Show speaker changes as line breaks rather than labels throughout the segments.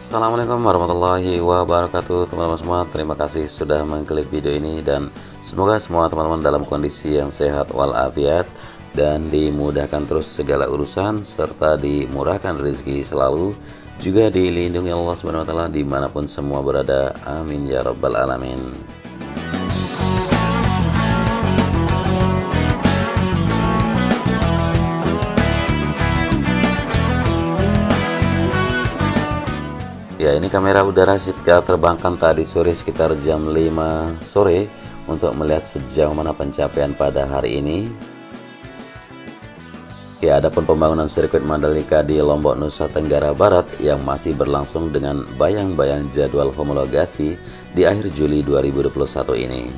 Assalamualaikum warahmatullahi wabarakatuh teman-teman semua. Terima kasih sudah mengklik video ini dan semoga semua teman-teman dalam kondisi yang sehat walafiat dan dimudahkan terus segala urusan serta dimurahkan rezeki selalu, juga dilindungi Allah Subhanahu wa taala dimanapun semua berada. Amin ya rabbal alamin. Ya, ini kamera udara kita terbangkan tadi sore sekitar jam 5 sore untuk melihat sejauh mana pencapaian pada hari ini. Ya, adapun pembangunan sirkuit Mandalika di Lombok, Nusa Tenggara Barat yang masih berlangsung dengan bayang-bayang jadwal homologasi di akhir Juli 2021 ini.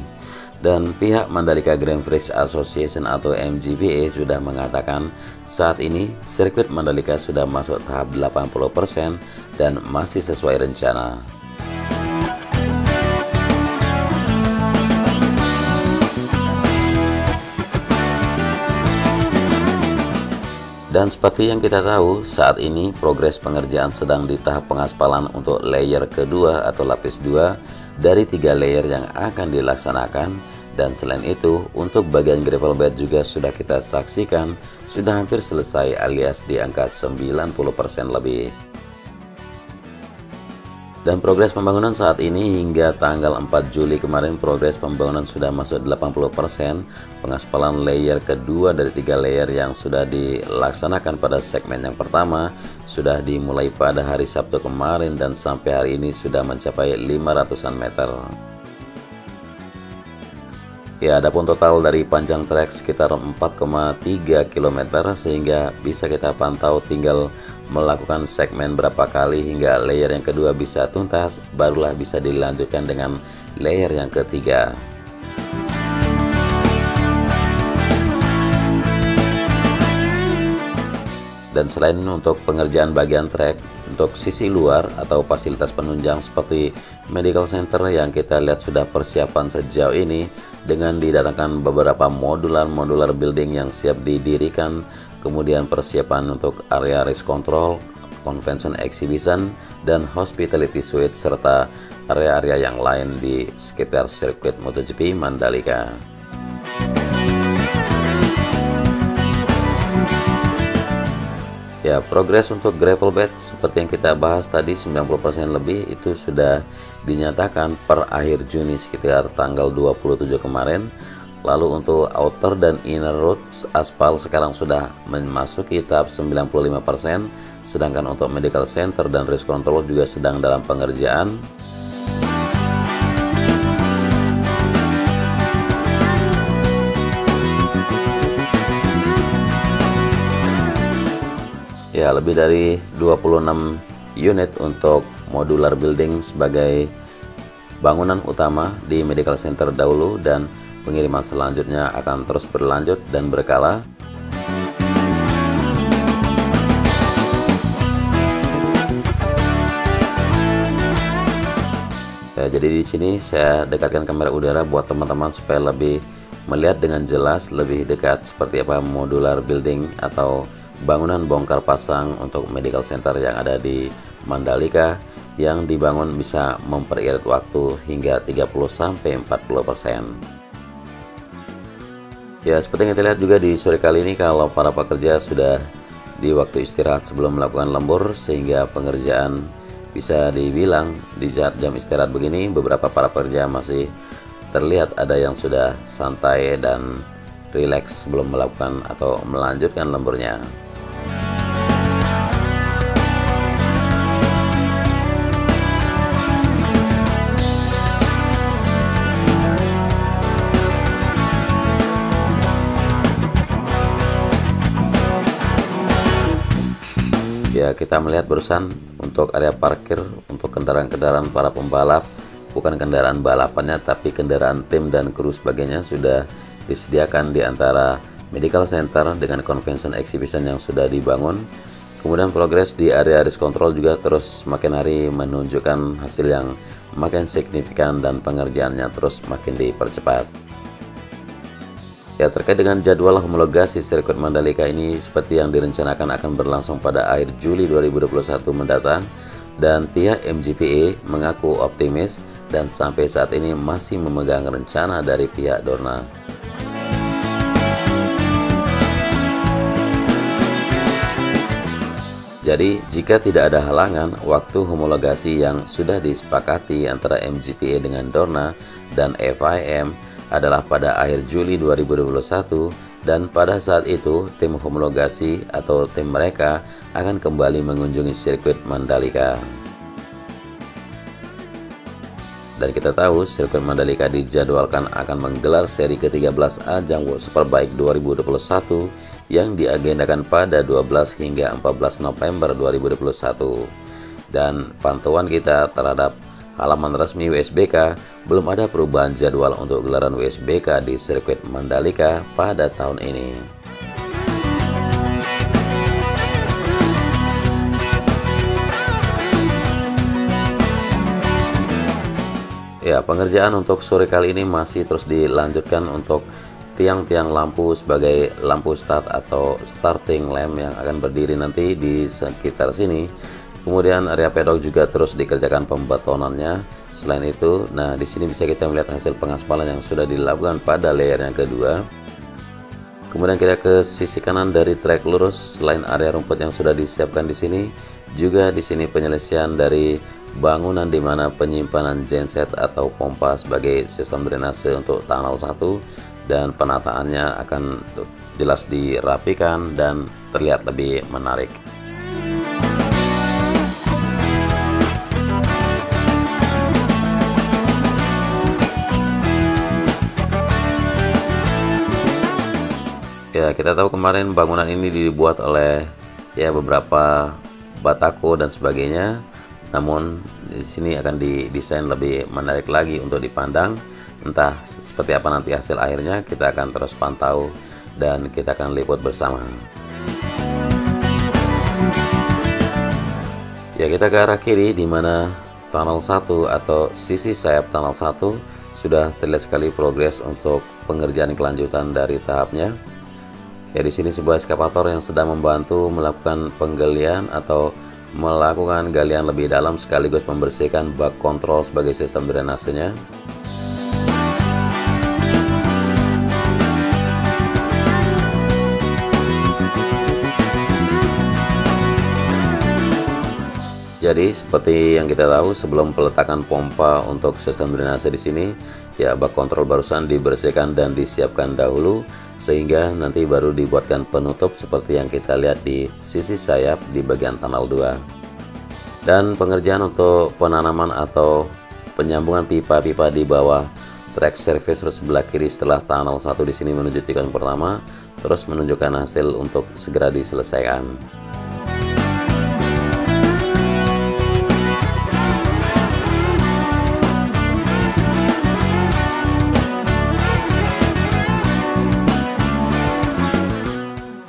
Dan pihak Mandalika Grand Prix Association atau MGPA sudah mengatakan saat ini sirkuit Mandalika sudah masuk tahap 80% dan masih sesuai rencana. Dan seperti yang kita tahu, saat ini progres pengerjaan sedang di tahap pengaspalan untuk layer kedua atau lapis 2 dari 3 layer yang akan dilaksanakan. Dan selain itu, untuk bagian gravel bed juga sudah kita saksikan sudah hampir selesai alias di angka 90% lebih. Dan progres pembangunan saat ini hingga tanggal 4 Juli kemarin progres pembangunan sudah masuk 80%. Pengaspalan layer kedua dari 3 layer yang sudah dilaksanakan pada segmen yang pertama sudah dimulai pada hari Sabtu kemarin dan sampai hari ini sudah mencapai 500-an meter. Ya, adapun total dari panjang trek sekitar 4,3 km sehingga bisa kita pantau tinggal melakukan segmen berapa kali hingga layer yang kedua bisa tuntas, barulah bisa dilanjutkan dengan layer yang ketiga. Dan selain untuk pengerjaan bagian trek, untuk sisi luar atau fasilitas penunjang seperti medical center yang kita lihat sudah persiapan sejauh ini dengan didatangkan beberapa modular building yang siap didirikan, kemudian persiapan untuk area race control, convention exhibition, dan hospitality suite serta area-area yang lain di sekitar sirkuit MotoGP Mandalika. Ya, progres untuk gravel bed seperti yang kita bahas tadi 90% lebih itu sudah dinyatakan per akhir Juni sekitar tanggal 27 kemarin. Lalu untuk outer dan inner roads aspal sekarang sudah memasuki tahap 95%, sedangkan untuk medical center dan race control juga sedang dalam pengerjaan. Ya, lebih dari 26 unit untuk modular building sebagai bangunan utama di medical center dahulu, dan pengiriman selanjutnya akan terus berlanjut dan berkala. Ya, jadi di sini saya dekatkan kamera udara buat teman-teman supaya lebih melihat dengan jelas, lebih dekat seperti apa modular building atau bangunan bongkar pasang untuk medical center yang ada di Mandalika yang dibangun bisa memperirit waktu hingga 30-40%. Ya, seperti yang kita lihat juga di sore kali ini kalau para pekerja sudah di waktu istirahat sebelum melakukan lembur, sehingga pengerjaan bisa dibilang di jam istirahat begini beberapa para pekerja masih terlihat ada yang sudah santai dan rileks sebelum melakukan atau melanjutkan lemburnya. Ya, kita melihat barusan untuk area parkir untuk kendaraan-kendaraan para pembalap, bukan kendaraan balapannya tapi kendaraan tim dan kru sebagainya sudah disediakan di antara medical center dengan convention exhibition yang sudah dibangun. Kemudian progres di area race control juga terus makin hari menunjukkan hasil yang makin signifikan dan pengerjaannya terus makin dipercepat. Ya, terkait dengan jadwal homologasi sirkuit Mandalika ini seperti yang direncanakan akan berlangsung pada akhir Juli 2021 mendatang, dan pihak MGPA mengaku optimis dan sampai saat ini masih memegang rencana dari pihak Dorna. Jadi, jika tidak ada halangan, waktu homologasi yang sudah disepakati antara MGPA dengan Dorna dan FIM adalah pada akhir Juli 2021, dan pada saat itu tim homologasi atau tim mereka akan kembali mengunjungi sirkuit Mandalika. Dan kita tahu sirkuit Mandalika dijadwalkan akan menggelar seri ke-13 ajang World Superbike 2021 yang diagendakan pada 12 hingga 14 November 2021. Dan pantauan kita terhadap halaman resmi WSBK, belum ada perubahan jadwal untuk gelaran WSBK di sirkuit Mandalika pada tahun ini. Ya, pengerjaan untuk sore kali ini masih terus dilanjutkan untuk tiang-tiang lampu sebagai lampu start atau starting lamp yang akan berdiri nanti di sekitar sini. Kemudian area pedok juga terus dikerjakan pembetonannya. Selain itu, nah di sini bisa kita melihat hasil pengaspalan yang sudah dilakukan pada layer yang kedua. Kemudian kita ke sisi kanan dari trek lurus, selain area rumput yang sudah disiapkan di sini, juga di sini penyelesaian dari bangunan di mana penyimpanan genset atau pompa sebagai sistem drainase untuk tunnel 1. Dan penataannya akan jelas dirapikan dan terlihat lebih menarik. Ya, kita tahu kemarin bangunan ini dibuat oleh ya beberapa batako dan sebagainya. Namun di sini akan didesain lebih menarik lagi untuk dipandang. Entah seperti apa nanti hasil akhirnya, kita akan terus pantau dan kita akan liput bersama. Ya, kita ke arah kiri di mana tunnel 1 atau sisi sayap tunnel 1 sudah terlihat sekali progres untuk pengerjaan kelanjutan dari tahapnya. Ya, di sini sebuah eskavator yang sedang membantu melakukan penggalian atau melakukan galian lebih dalam sekaligus membersihkan bak kontrol sebagai sistem drainasenya. Jadi seperti yang kita tahu, sebelum peletakan pompa untuk sistem drainase di sini, ya bak kontrol barusan dibersihkan dan disiapkan dahulu sehingga nanti baru dibuatkan penutup seperti yang kita lihat di sisi sayap di bagian tunnel 2. Dan pengerjaan untuk penanaman atau penyambungan pipa-pipa di bawah track service road sebelah kiri setelah tunnel 1 di sini menuju tikungan pertama terus menunjukkan hasil untuk segera diselesaikan.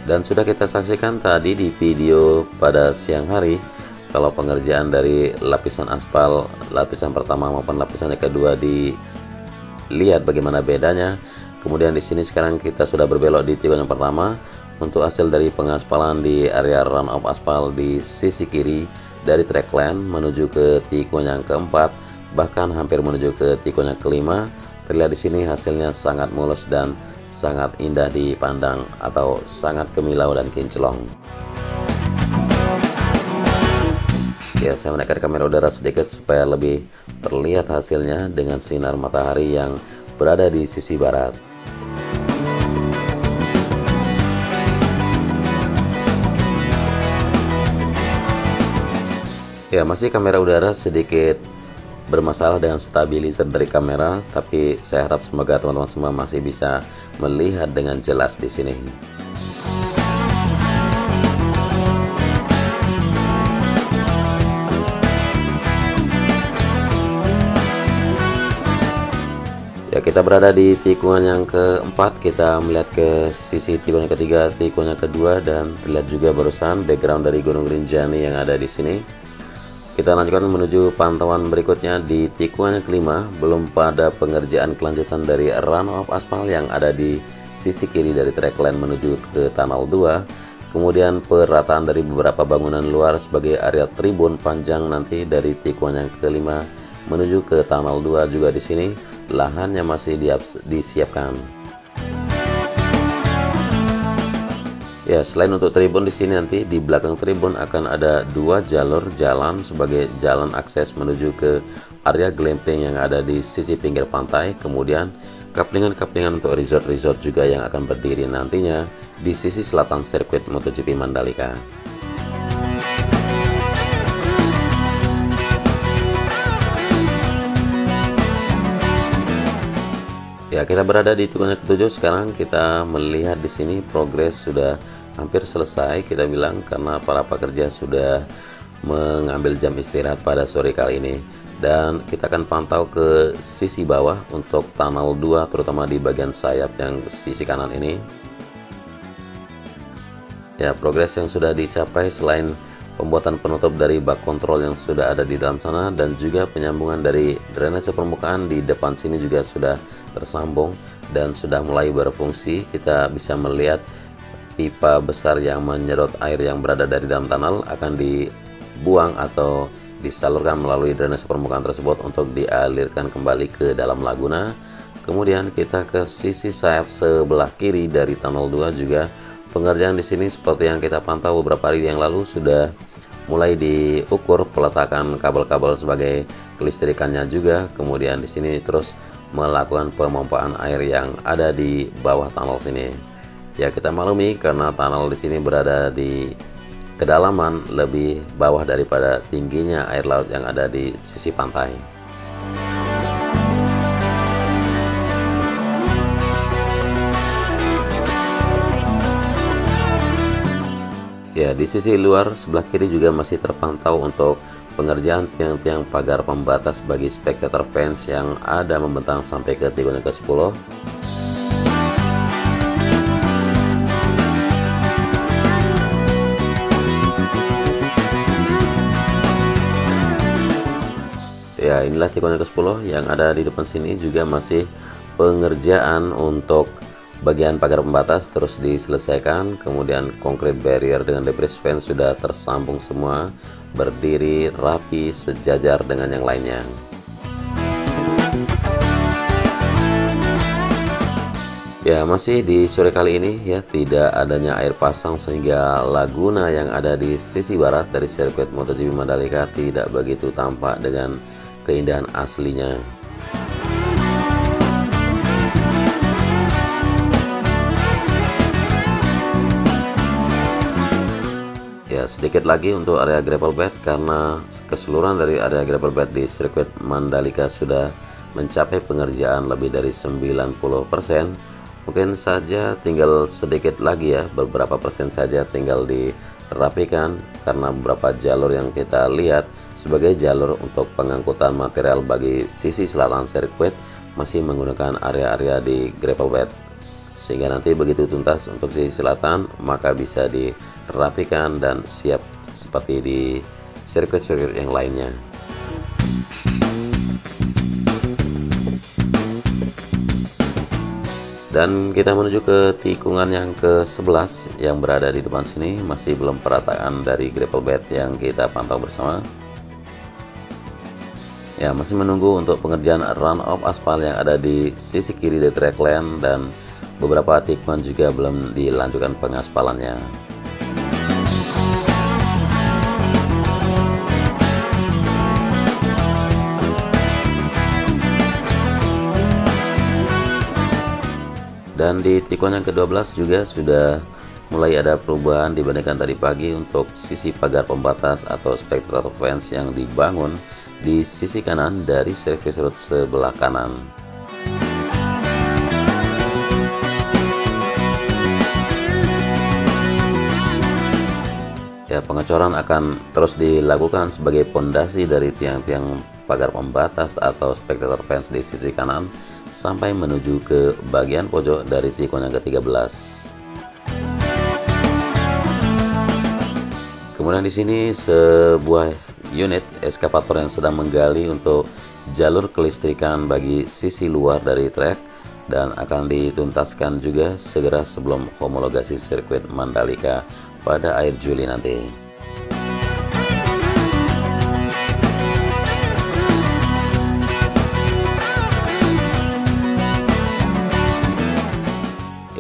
Dan sudah kita saksikan tadi di video pada siang hari kalau pengerjaan dari lapisan aspal lapisan pertama maupun lapisan yang kedua dilihat bagaimana bedanya. Kemudian di sini sekarang kita sudah berbelok di tikungan yang pertama untuk hasil dari pengaspalan di area run off aspal di sisi kiri dari track line menuju ke tikungan yang keempat, bahkan hampir menuju ke tikungan yang kelima. Terlihat di sini hasilnya sangat mulus dan sangat indah dipandang atau sangat kemilau dan kinclong. Ya, saya menaikkan kamera udara sedikit supaya lebih terlihat hasilnya dengan sinar matahari yang berada di sisi barat. Ya, masih kamera udara sedikit bermasalah dengan stabilizer dari kamera, tapi saya harap semoga teman-teman semua masih bisa melihat dengan jelas di sini. Ya, kita berada di tikungan yang keempat, kita melihat ke sisi tikungan ketiga, tikungan kedua, dan terlihat juga barusan background dari Gunung Rinjani yang ada di sini. Kita lanjutkan menuju pantauan berikutnya di tikungan yang kelima. Belum pada pengerjaan kelanjutan dari run off aspal yang ada di sisi kiri dari track line menuju ke tunnel 2. Kemudian perataan dari beberapa bangunan luar sebagai area tribun panjang nanti dari tikungan yang kelima menuju ke tunnel 2 juga di sini lahannya masih disiapkan. Ya, selain untuk tribun di sini nanti di belakang tribun akan ada 2 jalur jalan sebagai jalan akses menuju ke area glamping yang ada di sisi pinggir pantai. Kemudian kaplingan-kaplingan untuk resort-resort juga yang akan berdiri nantinya di sisi selatan sirkuit MotoGP Mandalika. Ya, kita berada di tikungan ke-7 sekarang. Kita melihat di sini progres sudah hampir selesai kita bilang karena para pekerja sudah mengambil jam istirahat pada sore kali ini. Dan kita akan pantau ke sisi bawah untuk tunnel 2 terutama di bagian sayap yang sisi kanan ini. Ya, progres yang sudah dicapai selain pembuatan penutup dari bak kontrol yang sudah ada di dalam sana dan juga penyambungan dari drainase permukaan di depan sini juga sudah tersambung dan sudah mulai berfungsi. Kita bisa melihat pipa besar yang menyedot air yang berada dari dalam tunnel akan dibuang atau disalurkan melalui drainase permukaan tersebut untuk dialirkan kembali ke dalam laguna. Kemudian kita ke sisi sayap sebelah kiri dari tunnel 2 juga pengerjaan di sini seperti yang kita pantau beberapa hari yang lalu sudah mulai diukur peletakan kabel-kabel sebagai kelistrikannya juga. Kemudian di sini terus melakukan pemompaan air yang ada di bawah tunnel sini. Ya, kita maklumi karena tunnel di sini berada di kedalaman lebih bawah daripada tingginya air laut yang ada di sisi pantai. Ya, di sisi luar sebelah kiri juga masih terpantau untuk pengerjaan tiang-tiang pagar pembatas bagi spectator fans yang ada membentang sampai ke tikungan ke-10. Ya, inilah tikungan ke-10 yang ada di depan sini juga masih pengerjaan untuk bagian pagar pembatas terus diselesaikan. Kemudian concrete barrier dengan debris fence sudah tersambung semua, berdiri rapi sejajar dengan yang lainnya. Ya, masih di sore kali ini ya tidak adanya air pasang sehingga laguna yang ada di sisi barat dari sirkuit MotoGP Mandalika tidak begitu tampak dengan keindahan aslinya. Ya, sedikit lagi untuk area gravel bed karena keseluruhan dari area gravel bed di sirkuit Mandalika sudah mencapai pengerjaan lebih dari 90%. Mungkin saja tinggal sedikit lagi ya, beberapa persen saja tinggal dirapikan karena beberapa jalur yang kita lihat sebagai jalur untuk pengangkutan material bagi sisi selatan sirkuit masih menggunakan area-area di gravel bed. Sehingga nanti begitu tuntas untuk sisi selatan maka bisa dirapikan dan siap seperti di sirkuit-sirkuit yang lainnya. Dan kita menuju ke tikungan yang ke-11 yang berada di depan sini, masih belum perataan dari gravel bed yang kita pantau bersama. Ya, masih menunggu untuk pengerjaan run off aspal yang ada di sisi kiri dari track lane dan beberapa tikungan juga belum dilanjutkan pengaspalannya. Dan di tikungan yang ke-12 juga sudah mulai ada perubahan dibandingkan tadi pagi untuk sisi pagar pembatas atau spectator fence yang dibangun di sisi kanan dari service road sebelah kanan. Ya, pengecoran akan terus dilakukan sebagai pondasi dari tiang-tiang pagar pembatas atau spectator fence di sisi kanan sampai menuju ke bagian pojok dari tikungan yang ke-13. Kemudian di sini sebuah unit eskavator yang sedang menggali untuk jalur kelistrikan bagi sisi luar dari trek dan akan dituntaskan juga segera sebelum homologasi sirkuit Mandalika pada akhir Juli nanti.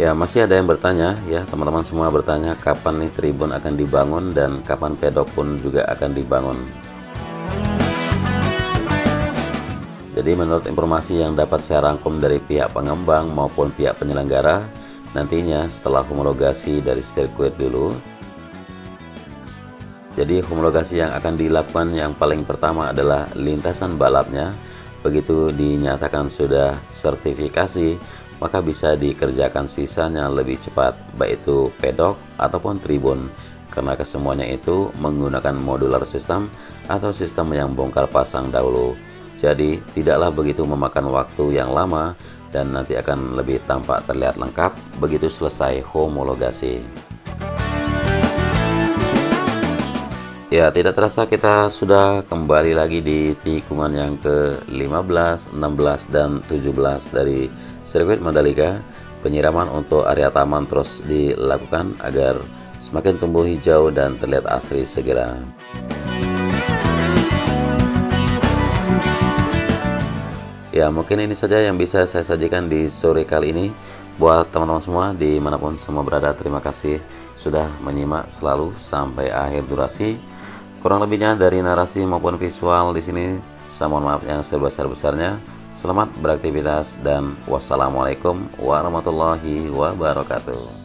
Ya, masih ada yang bertanya ya, teman-teman semua bertanya kapan nih tribun akan dibangun dan kapan pedok pun juga akan dibangun. Jadi menurut informasi yang dapat saya rangkum dari pihak pengembang maupun pihak penyelenggara, nantinya setelah homologasi dari sirkuit dulu. Jadi homologasi yang akan dilakukan yang paling pertama adalah lintasan balapnya. Begitu dinyatakan sudah sertifikasi, maka bisa dikerjakan sisanya lebih cepat, baik itu pedok ataupun tribun, karena kesemuanya itu menggunakan modular system atau sistem yang bongkar pasang dahulu. Jadi tidaklah begitu memakan waktu yang lama dan nanti akan lebih tampak terlihat lengkap begitu selesai homologasi. Ya, tidak terasa kita sudah kembali lagi di tikungan yang ke-15, 16, dan 17 dari sirkuit Mandalika. Penyiraman untuk area taman terus dilakukan agar semakin tumbuh hijau dan terlihat asri segera. Ya, mungkin ini saja yang bisa saya sajikan di sore kali ini. Buat teman-teman semua dimanapun semua berada, terima kasih sudah menyimak selalu sampai akhir durasi. Kurang lebihnya dari narasi maupun visual di sini, saya mohon maaf yang sebesar-besarnya. Selamat beraktivitas dan wassalamualaikum warahmatullahi wabarakatuh.